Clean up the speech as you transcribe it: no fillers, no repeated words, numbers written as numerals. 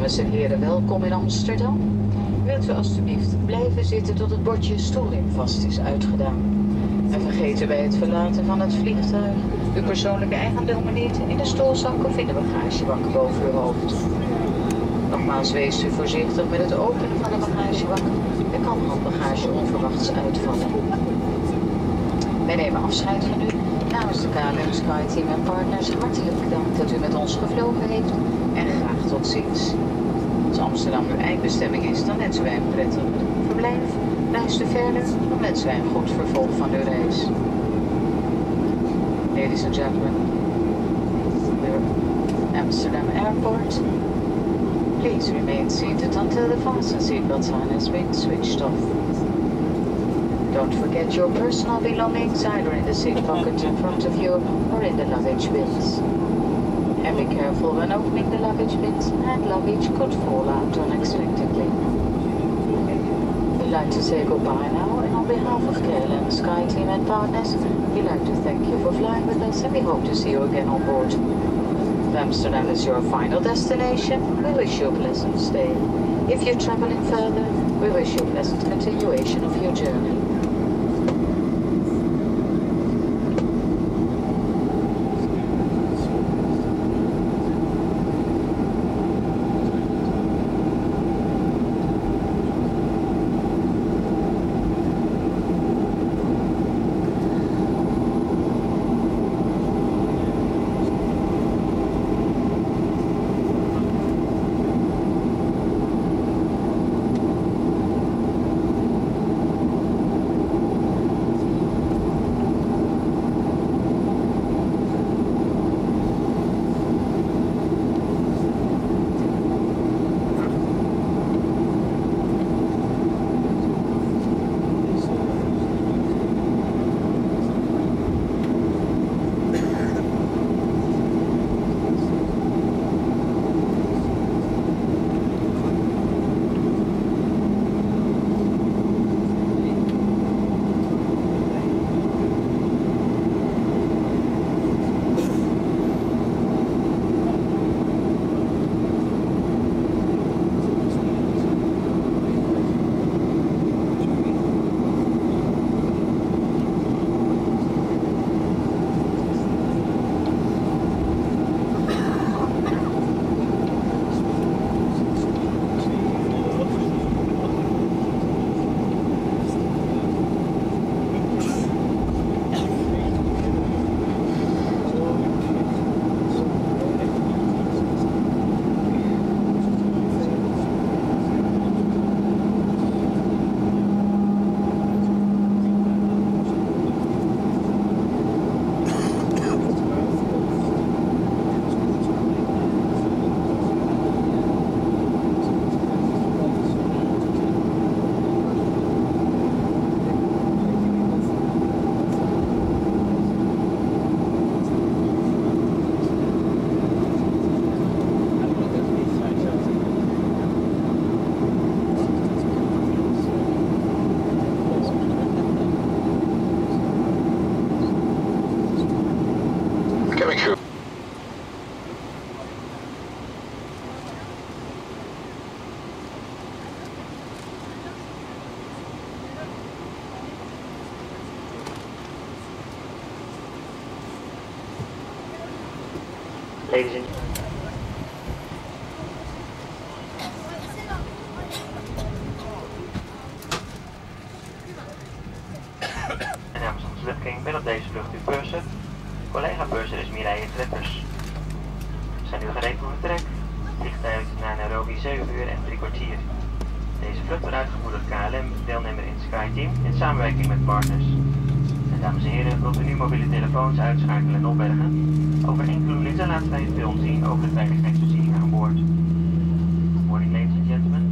Dames en heren, welkom in Amsterdam. Wilt u alstublieft blijven zitten tot het bordje stoelriem vast is uitgedaan. En vergeten bij het verlaten van het vliegtuig uw persoonlijke eigendommen niet in de stoelzak of in de bagagebak boven uw hoofd. Nogmaals, wees u voorzichtig met het openen van de bagagebak. Er kan handbagage onverwachts uitvallen. Wij nemen afscheid van u. Namens de KLM SkyTeam en partners hartelijk dank dat u met ons gevlogen heeft en graag tot ziens. Als Amsterdam uw eindbestemming is, dan wensen wij een prettig verblijf. Luister verder, dan wensen wij een goed vervolg van uw reis. Ladies and gentlemen, the Amsterdam Airport. Please remain seated until the fasten seatbelt sign has been switched off. Don't forget your personal belongings either in the seat pocket in front of you or in the luggage bins. And be careful when opening the luggage bins, and luggage could fall out unexpectedly. We'd like to say goodbye now, and on behalf of KLM SkyTeam and partners, we'd like to thank you for flying with us, and we hope to see you again on board. If Amsterdam is your final destination, we wish you a pleasant stay. If you're traveling further, we wish you a pleasant continuation of your journey. Ladies and namens onze luchtking ben op deze vlucht uw purser. Collega purser is Mireille Treppers. We zijn nu gereed voor vertrek. Vliegtuig naar Nairobi 7 uur en 3 kwartier. Deze vlucht wordt uitgevoerd door KLM, deelnemer in SkyTeam, in samenwerking met partners. En dames en heren, wilt u nu mobiele telefoons uitschakelen en opbergen? Over enkele minuten laten wij een film zien over de veiligheidsvoorzieningen aan boord. Good morning, ladies and gentlemen.